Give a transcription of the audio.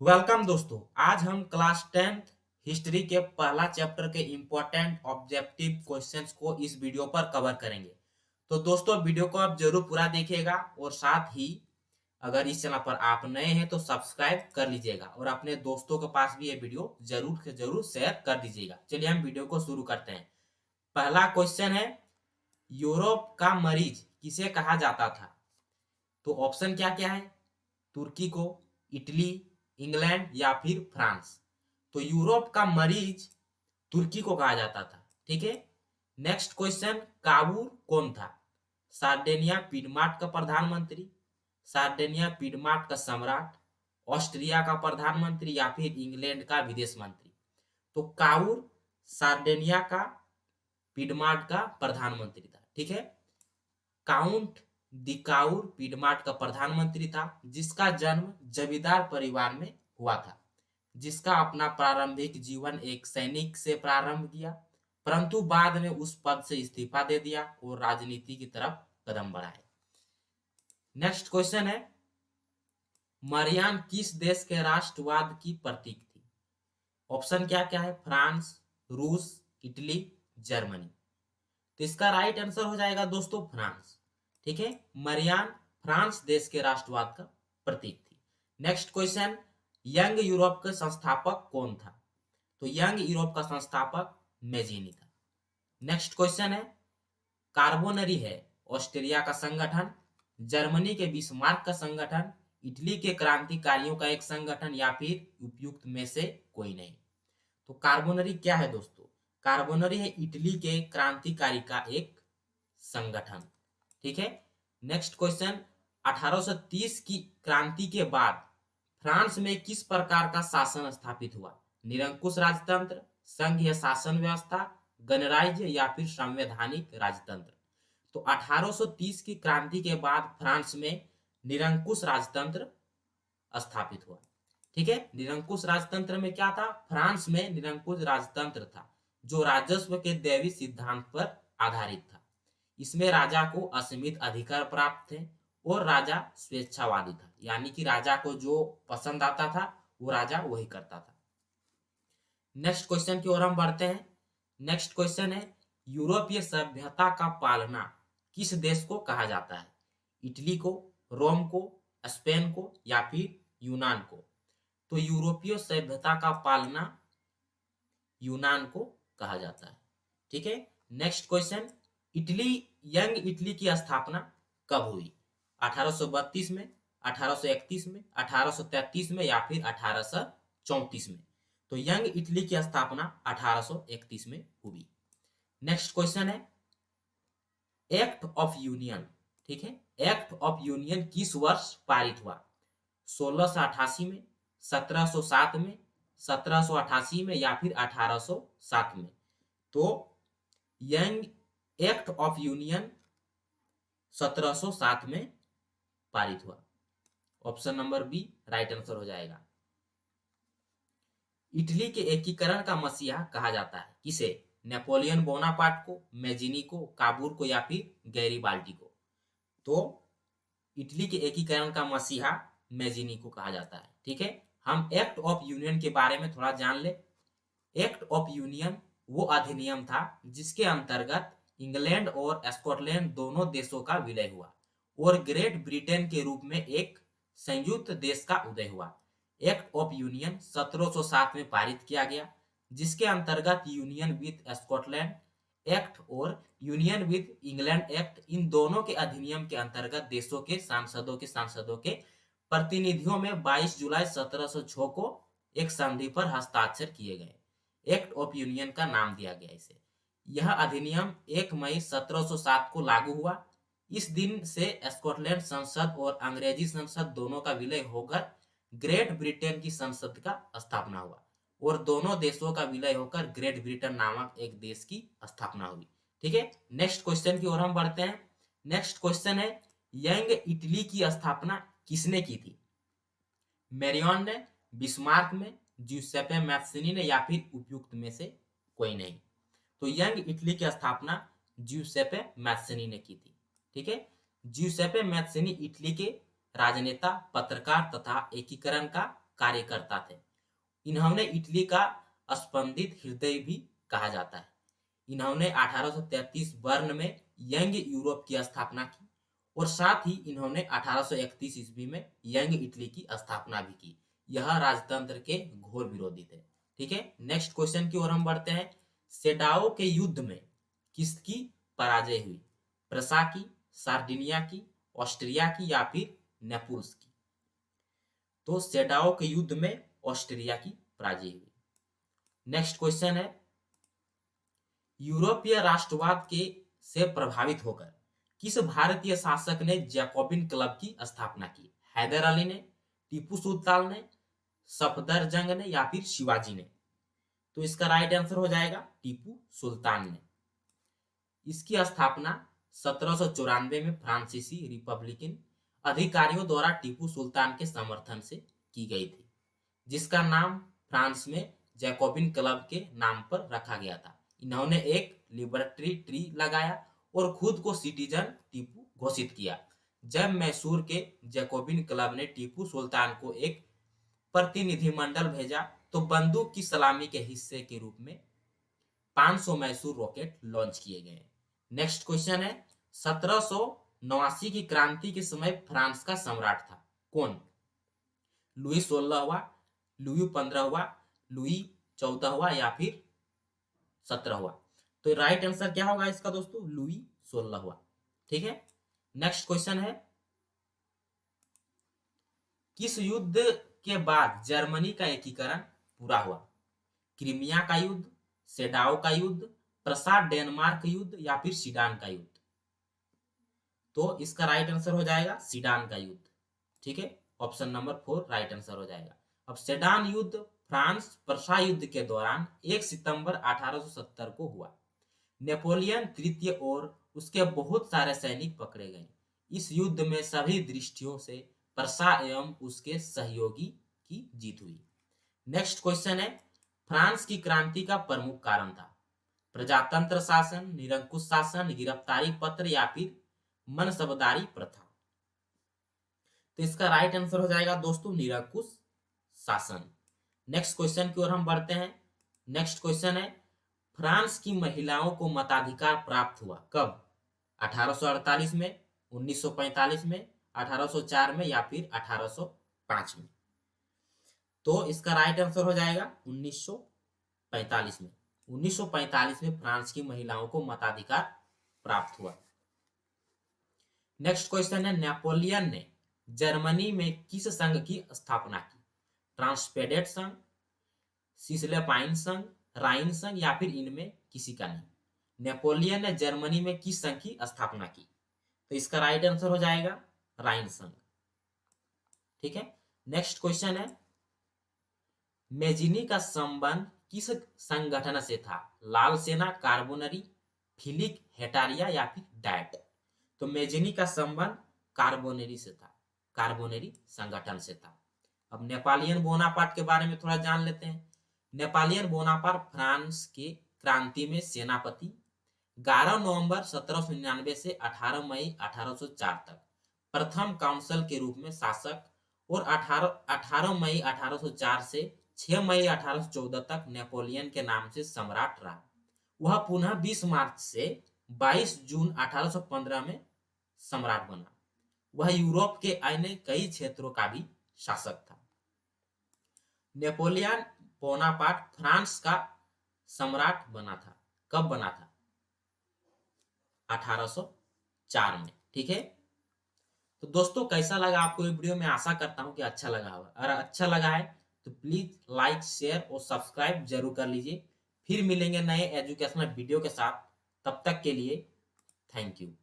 Welcome दोस्तों। आज हम क्लास 10th हिस्ट्री के पहला चैप्टर के इम्पोर्टेंट ऑब्जेक्टिव क्वेश्चंस को इस वीडियो पर कवर करेंगे। तो दोस्तों वीडियो को आप जरूर पूरा देखिएगा और साथ ही अगर इस चैनल पर आप नए हैं तो सब्सक्राइब कर लीजिएगा और अपने दोस्तों के पास भी ये वीडियो जरूर से जरूर शेयर कर दीजिएगा। चलिए हम वीडियो को शुरू करते हैं। पहला क्वेश्चन है, यूरोप का मरीज किसे कहा जाता था? तो ऑप्शन क्या क्या है? तुर्की को, इटली, इंग्लैंड या फिर फ्रांस। तो यूरोप का मरीज तुर्की को कहा जाता था। ठीक है। नेक्स्ट क्वेश्चन, काबूल कौन था? सार्डेनिया पीडमार्ट का प्रधानमंत्री, सार्डेनिया पीडमार्ट का सम्राट, ऑस्ट्रिया का प्रधानमंत्री या फिर इंग्लैंड का विदेश मंत्री। तो काबूल सार्डेनिया का पीडमार्ट का प्रधानमंत्री था। ठीक है। काउंट दिकाउर पीडमार्ट का प्रधानमंत्री था, जिसका जन्म जमींदार परिवार में हुआ था, जिसका अपना प्रारंभिक जीवन एक सैनिक से प्रारंभ किया, परंतु बाद में उस पद से इस्तीफा दे दिया और राजनीति की तरफ कदम बढ़ाए। नेक्स्ट क्वेश्चन है, मरियान किस देश के राष्ट्रवाद की प्रतीक थी? ऑप्शन क्या क्या है? फ्रांस, रूस, इटली, जर्मनी। तो इसका राइट आंसर हो जाएगा दोस्तों फ्रांस। ठीक है। मरियान फ्रांस देश के राष्ट्रवाद का प्रतीक थी। नेक्स्ट क्वेश्चन, यंग यूरोप के संस्थापक कौन था? तो यंग यूरोप का संस्थापक मेजीनी था। नेक्स्ट क्वेश्चन है, कार्बोनरी है ऑस्ट्रिया का संगठन, जर्मनी के बिस्मार्क का संगठन, इटली के क्रांतिकारियों का एक संगठन या फिर उपयुक्त में से कोई नहीं। तो कार्बोनरी क्या है दोस्तों? कार्बोनरी है इटली के क्रांतिकारी का एक संगठन। ठीक है। नेक्स्ट क्वेश्चन, 1830 की क्रांति के बाद फ्रांस में किस प्रकार का शासन स्थापित हुआ? निरंकुश राजतंत्र, संघीय शासन व्यवस्था, गणराज्य या फिर संवैधानिक राजतंत्र। तो 1830 की क्रांति के बाद फ्रांस में निरंकुश राजतंत्र स्थापित हुआ। ठीक है। निरंकुश राजतंत्र में क्या था? फ्रांस में निरंकुश राजतंत्र था जो राजस्व के दैवी सिद्धांत पर आधारित था। इसमें राजा को असीमित अधिकार प्राप्त थे और राजा स्वेच्छावादी था, यानी कि राजा को जो पसंद आता था वो राजा वही करता था। नेक्स्ट क्वेश्चन की ओर हम बढ़ते हैं। नेक्स्ट क्वेश्चन है, यूरोपीय सभ्यता का पालना किस देश को कहा जाता है? इटली को, रोम को, स्पेन को या फिर यूनान को। तो यूरोपीय सभ्यता का पालना यूनान को कहा जाता है। ठीक है। Next question, Italy young Italy की स्थापना कब हुई? 1832 में, 1831 में, 1833 में या फिर 1834 में। तो यंग इटली की स्थापना 1831 में हुई। नेक्स्ट क्वेश्चन है, एक्ट ऑफ यूनियन। ठीक है। एक्ट ऑफ यूनियन किस वर्ष पारित हुआ? 1688 में, 1707 में, 1788 में या फिर 1807 में। तो यंग एक्ट ऑफ यूनियन 1707 में पारित हुआ। Option number B right answer हो जाएगा। इटली के एकीकरण का मसीहा कहा जाता है किसे? नेपोलियन बोनापार्ट को, मेजिनी को, काबूल को या फिर गैरीबाल्डी को। तो इटली के एकीकरण का मसीहा मेजिनी को कहा जाता है। ठीक है। हम एक्ट ऑफ यूनियन के बारे में थोड़ा जान ले। एक्ट ऑफ यूनियन वो अधिनियम था जिसके अंतर्गत इंग्लैंड और स्कॉटलैंड दोनों देशों का विलय हुआ और ग्रेट ब्रिटेन के रूप में एक संयुक्त देश का उदय हुआ। एक्ट ऑफ यूनियन 1707 में पारित किया गया, जिसके अंतर्गत यूनियन विद स्कॉटलैंड एक्ट और यूनियन विद इंग्लैंड एक्ट, इन दोनों के अधिनियम के अंतर्गत देशों के सांसदों के प्रतिनिधियों में 22 जुलाई 1706 को एक संधि पर हस्ताक्षर किए गए। एक्ट ऑफ यूनियन का नाम दिया गया इसे। यह अधिनियम 1 मई 1707 को लागू हुआ। इस दिन से स्कॉटलैंड संसद और अंग्रेजी संसद दोनों का विलय होकर ग्रेट ब्रिटेन की संसद का स्थापना हुआ और दोनों देशों का विलय होकर ग्रेट ब्रिटेन नामक एक देश की स्थापना हुई। ठीक है। नेक्स्ट क्वेश्चन की ओर हम बढ़ते हैं। नेक्स्ट क्वेश्चन है, यंग इटली की स्थापना किसने की थी? मेरियन ने, बिस्मार्क में, ज्यूसेppe मैत्सिनी ने या फिर उपयुक्त में से कोई नहीं। तो यंग इटली की स्थापना ज्यूसेppe मैत्सिनी ने की थी। ठीक है। ज्यूसेppe मैत्सिनी इटली के राजनेता, पत्रकार तथा एकीकरण का कार्यकर्ता थे। इन्होंने इटली का स्पंदित हृदय भी कहा जाता है। इन्होंने 1833 बर्न में यंग यूरोप की स्थापना की और साथ ही इन्होंने 1831 ईस्वी में यंग इटली की स्थापना भी की। यह राजतंत्र के घोर विरोधी थे। ठीक है, नेक्स्ट क्वेश्चन की ओर हम बढ़ते हैं। सेडाओ के युद्ध में किसकी पराजय हुई? प्रसा की, सार्डिनिया की, ऑस्ट्रिया की या फिर नेपुल्स की? तो सेडाओ के युद्ध में ऑस्ट्रिया की पराजय हुई। नेक्स्ट क्वेश्चन है, यूरोपीय राष्ट्रवाद के से प्रभावित होकर किस भारतीय शासक ने जैकोबिन क्लब की स्थापना की? हैदर अली ने, टीपू सुल्तान ने, सफदरजंग ने या फिर शिवाजी ने? तो इसका राइट आंसर हो जाएगा टीपू सुल्तान ने। इसकी स्थापना 1794 में फ्रांसीसी रिपब्लिकन अधिकारियों द्वारा टीपू सुल्तान के समर्थन से की गई थी, जिसका नाम फ्रांस में जैकोबिन क्लब के नाम पर रखा गया था। इन्होंने एक लिबर्टी ट्री लगाया और खुद को सिटीजन टीपू घोषित किया। जब मैसूर के जैकोबिन क्लब ने टीपू सुल्तान को एक प्रतिनिधिमंडल भेजा तो बंदूक की सलामी के हिस्से के रूप में 500 मैसूर रॉकेट लॉन्च किए गए। नेक्स्ट क्वेश्चन है, 1789 की क्रांति के समय फ्रांस का सम्राट था कौन? लुई 16वां, लुई 15वां, लुई 14वां या फिर 17वां? तो राइट आंसर क्या होगा इसका दोस्तों? लुई 16वां। ठीक है, नेक्स्ट क्वेश्चन है, किस युद्ध के बाद जर्मनी का एकीकरण पूरा हुआ? क्रीमिया का युद्ध, सेडाओ का युद्ध, प्रसाद डेनमार्क युद्ध या फिर सीडान का युद्ध? तो इसका राइट आंसर हो जाएगा सीडान का युद्ध। ठीक है, ऑप्शन नंबर 4 राइट आंसर हो जाएगा। अब सेडान युद्ध फ्रांस प्रसा युद्ध के दौरान 1 सितंबर 1870 को हुआ। नेपोलियन तृतीय और उसके बहुत सारे सैनिक पकड़े गए। इस युद्ध में सभी दृष्टियों से प्रसा एवं उसके सहयोगी की जीत हुई। नेक्स्ट क्वेश्चन है, फ्रांस की क्रांति का प्रमुख कारण था? प्रजातंत्र शासन, निरंकुश शासन, गिरफ्तारी पत्र या फिर मनसबदारी प्रथा? तो इसका राइट आंसर हो जाएगा दोस्तों निरंकुश शासन। नेक्स्ट क्वेश्चन की ओर हम बढ़ते हैं। नेक्स्ट क्वेश्चन है, फ्रांस की महिलाओं को मताधिकार प्राप्त हुआ कब? 1848 में, 1945 में, 1804 में या फिर 1805 में? तो इसका राइट आंसर हो जाएगा 1945 में। 1945 में फ्रांस की महिलाओं को मताधिकार प्राप्त हुआ। नेक्स्ट क्वेश्चन है, नेपोलियन ने जर्मनी में किस संघ की स्थापना की? ट्रांसपेडेंट संघ, सिसलेपाइन संघ, राइन संघ या फिर इनमें किसी का नहीं? नेपोलियन ने जर्मनी में किस संघ की स्थापना की? तो इसका राइट आंसर हो जाएगा राइन संघ। ठीक है, नेक्स्ट क्वेश्चन है, मेजिनी का संबंध किस संगठन से था? लाल सेना, कार्बोनरी, फिलिक, हेटारिया या फिर डाइट? तो मेजिनी का संबंध कार्बोनरी से था, कार्बोनरी संगठन से था। अब नेपोलियन बोनापार्ट के बारे में थोड़ा जान लेते हैं। नेपोलियन बोनापार्ट फ्रांस के क्रांति में सेनापति, 11 नवंबर 1799 से 18 मई 1804 तक प्रथम काउंसिल के रूप में शासक और 18 मई 1804 से 6 मई 1814 तक नेपोलियन के नाम से सम्राट रहा। वह पुनः 20 मार्च से 22 जून 1815 में सम्राट बना। वह यूरोप के अन्य कई क्षेत्रों का भी शासक था। नेपोलियन बोनापार्ट फ्रांस का सम्राट बना था, कब बना था? 1804 में। ठीक है, तो दोस्तों कैसा लगा आपको ये वीडियो? मैं आशा करता हूं कि अच्छा लगा होगा। अगर अच्छा लगा है तो प्लीज लाइक, शेयर और सब्सक्राइब जरूर कर लीजिए। फिर मिलेंगे नए एजुकेशनल वीडियो के साथ। तब तक के लिए थैंक यू।